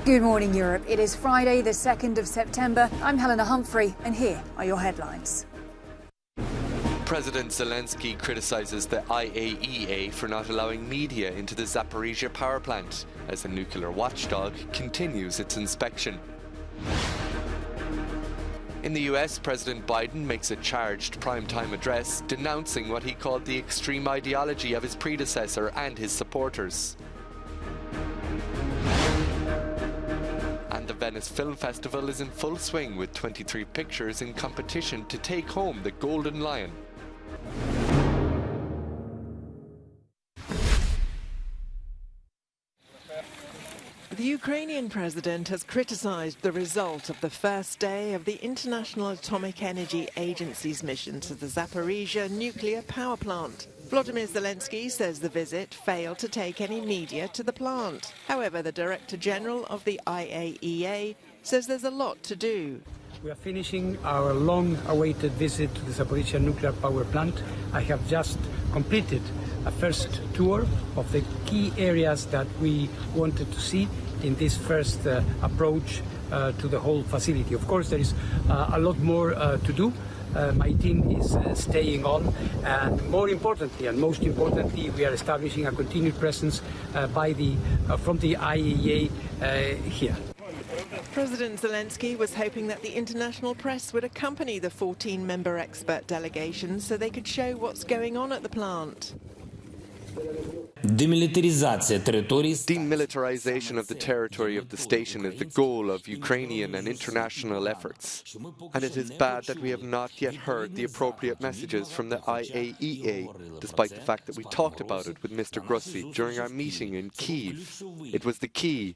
Good morning, Europe. It is Friday, the 2nd of September. I'm Helena Humphrey, and here are your headlines. President Zelensky criticises the IAEA for not allowing media into the Zaporizhia power plant as the nuclear watchdog continues its inspection. In the US, President Biden makes a charged primetime address denouncing what he called the extreme ideology of his predecessor and his supporters. And the Venice Film Festival is in full swing with 23 pictures in competition to take home the Golden Lion. The Ukrainian president has criticized the result of the first day of the International Atomic Energy Agency's mission to the Zaporizhia nuclear power plant. Volodymyr Zelensky says the visit failed to take any media to the plant. However, the Director General of the IAEA says there's a lot to do. We are finishing our long-awaited visit to the Zaporizhia nuclear power plant. I have just completed a first tour of the key areas that we wanted to see in this first approach to the whole facility. Of course, there is a lot more to do. My team is staying on, and more importantly, and most importantly, we are establishing a continued presence from the IAEA here. President Zelensky was hoping that the international press would accompany the 14-member expert delegation so they could show what's going on at the plant. Demilitarization of the territory of the station is the goal of Ukrainian and international efforts. And it is bad that we have not yet heard the appropriate messages from the IAEA, despite the fact that we talked about it with Mr. Grossi during our meeting in Kyiv. It was the key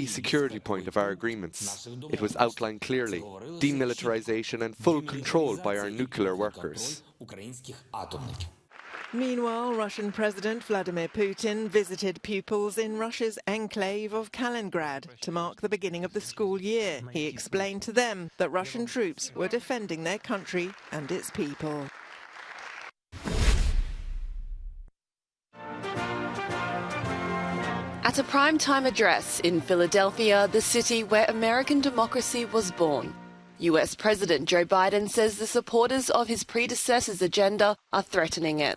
security point of our agreements. It was outlined clearly: demilitarization and full control by our nuclear workers. Meanwhile, Russian President Vladimir Putin visited pupils in Russia's enclave of Kaliningrad to mark the beginning of the school year. He explained to them that Russian troops were defending their country and its people. At a primetime address in Philadelphia, the city where American democracy was born, US President Joe Biden says the supporters of his predecessor's agenda are threatening it.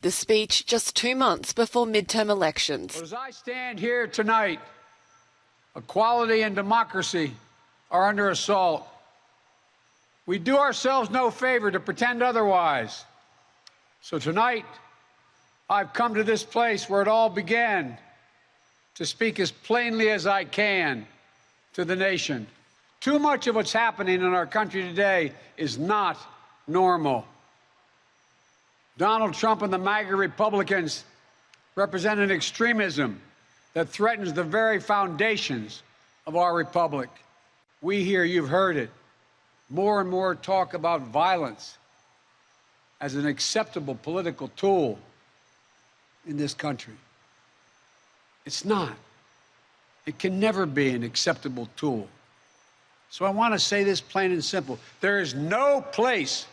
The speech just 2 months before midterm elections. As I stand here tonight, equality and democracy are under assault. We do ourselves no favor to pretend otherwise. So tonight, I've come to this place where it all began to speak as plainly as I can to the nation. Too much of what's happening in our country today is not normal. Donald Trump and the MAGA Republicans represent an extremism that threatens the very foundations of our republic. We here, you've heard it, more and more talk about violence as an acceptable political tool in this country. It's not. It can never be an acceptable tool. So I want to say this plain and simple. There is no place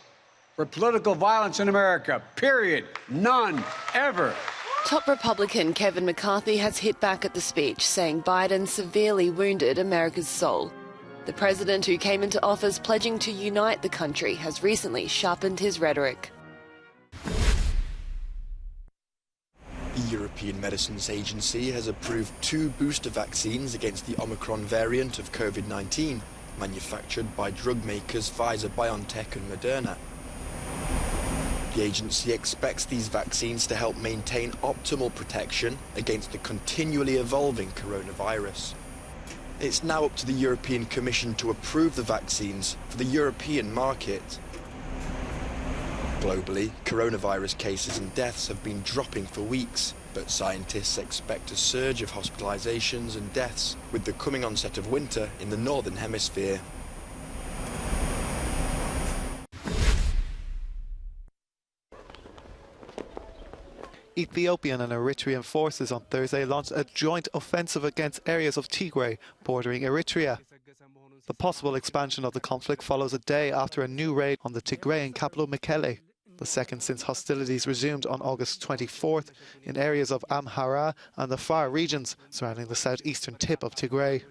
for political violence in America, period. None, ever. Top Republican Kevin McCarthy has hit back at the speech, saying Biden severely wounded America's soul. The president, who came into office pledging to unite the country, has recently sharpened his rhetoric. The European Medicines Agency has approved 2 booster vaccines against the Omicron variant of COVID-19, manufactured by drug makers Pfizer-BioNTech and Moderna. The agency expects these vaccines to help maintain optimal protection against the continually evolving coronavirus. It's now up to the European Commission to approve the vaccines for the European market. Globally, coronavirus cases and deaths have been dropping for weeks, but scientists expect a surge of hospitalizations and deaths with the coming onset of winter in the Northern Hemisphere. Ethiopian and Eritrean forces on Thursday launched a joint offensive against areas of Tigray bordering Eritrea. The possible expansion of the conflict follows a day after a new raid on the Tigrayan capital Mekelle. the second since hostilities resumed on August 24th in areas of Amhara and the far regions surrounding the southeastern tip of Tigray.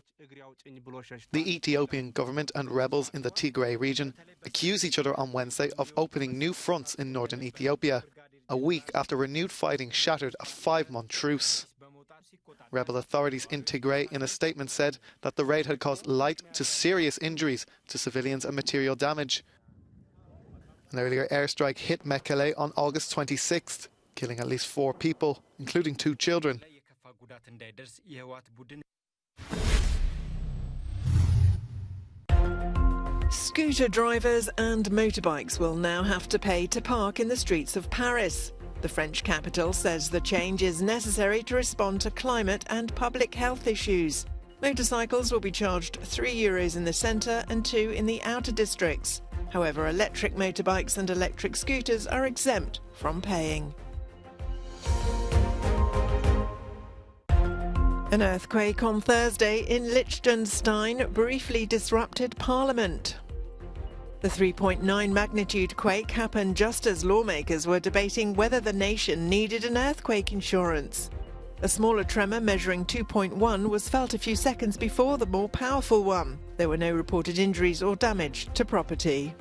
The Ethiopian government and rebels in the Tigray region accuse each other on Wednesday of opening new fronts in northern Ethiopia, a week after renewed fighting shattered a 5-month truce. Rebel authorities in Tigray in a statement said that the raid had caused light to serious injuries to civilians and material damage. An earlier airstrike hit Mekele on August 26th, killing at least 4 people, including 2 children. Scooter drivers and motorbikes will now have to pay to park in the streets of Paris. The French capital says the change is necessary to respond to climate and public health issues. Motorcycles will be charged €3 in the centre and €2 in the outer districts. However, electric motorbikes and electric scooters are exempt from paying. An earthquake on Thursday in Liechtenstein briefly disrupted Parliament. The 3.9 magnitude quake happened just as lawmakers were debating whether the nation needed an earthquake insurance. A smaller tremor measuring 2.1 was felt a few seconds before the more powerful one. There were no reported injuries or damage to property.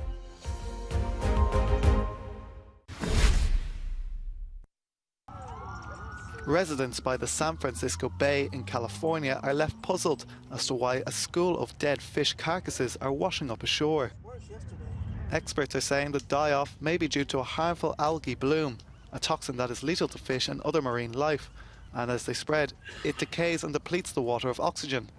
Residents by the San Francisco Bay in California are left puzzled as to why a school of dead fish carcasses are washing up ashore. Experts are saying the die-off may be due to a harmful algae bloom, a toxin that is lethal to fish and other marine life, and as they spread, it decays and depletes the water of oxygen,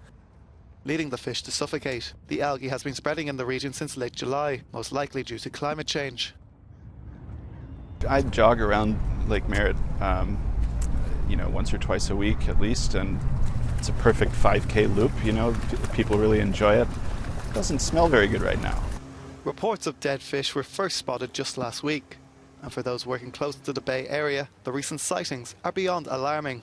leading the fish to suffocate. The algae has been spreading in the region since late July, most likely due to climate change. I jog around Lake Merritt, once or twice a week at least, and it's a perfect 5K loop, people really enjoy it. It doesn't smell very good right now. Reports of dead fish were first spotted just last week, and for those working close to the Bay Area, the recent sightings are beyond alarming.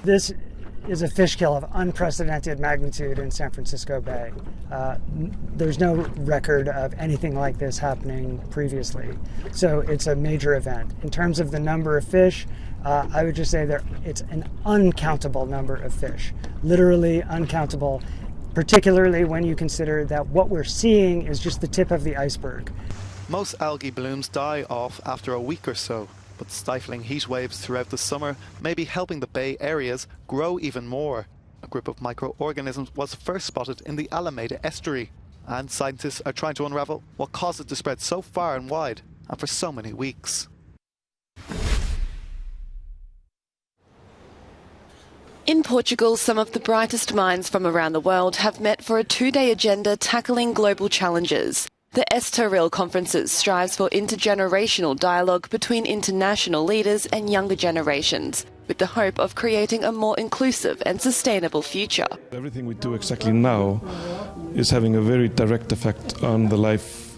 This is a fish kill of unprecedented magnitude in San Francisco Bay. There's no record of anything like this happening previously, so it's a major event. In terms of the number of fish, I would just say that it's an uncountable number of fish, literally uncountable, particularly when you consider that what we're seeing is just the tip of the iceberg. Most algae blooms die off after a week or so, but stifling heat waves throughout the summer may be helping the Bay areas grow even more. A group of microorganisms was first spotted in the Alameda estuary, and scientists are trying to unravel what caused it to spread so far and wide and for so many weeks. In Portugal, some of the brightest minds from around the world have met for a 2-day agenda tackling global challenges. The Estoril conferences strives for intergenerational dialogue between international leaders and younger generations, with the hope of creating a more inclusive and sustainable future. Everything we do exactly now is having a very direct effect on the life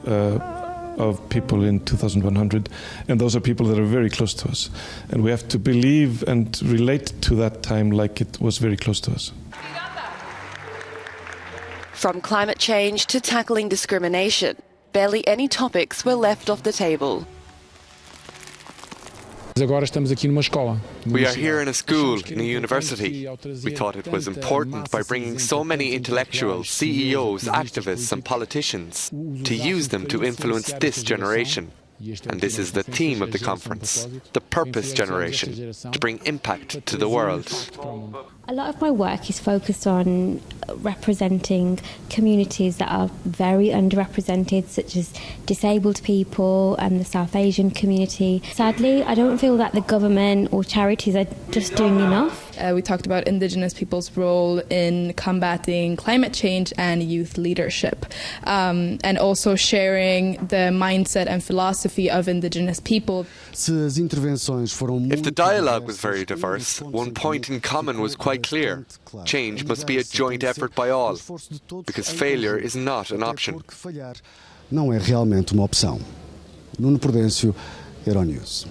of people in 2100, and those are people that are very close to us, and we have to believe and relate to that time like it was very close to us. From climate change to tackling discrimination, barely any topics were left off the table. We are here in a school, in a university. We thought it was important by bringing so many intellectuals, CEOs, activists and politicians to use them to influence this generation. And this is the theme of the conference, the purpose generation, to bring impact to the world. A lot of my work is focused on representing communities that are very underrepresented, such as disabled people and the South Asian community. Sadly, I don't feel that the government or charities are just doing enough. We talked about Indigenous people's role in combating climate change and youth leadership, and also sharing the mindset and philosophy of Indigenous people. If the dialogue was very diverse, one point in common was quite clear. Change must be a joint effort by all, because failure is not an option. Não é realmente uma opção. Nuno Prudêncio, Euronews.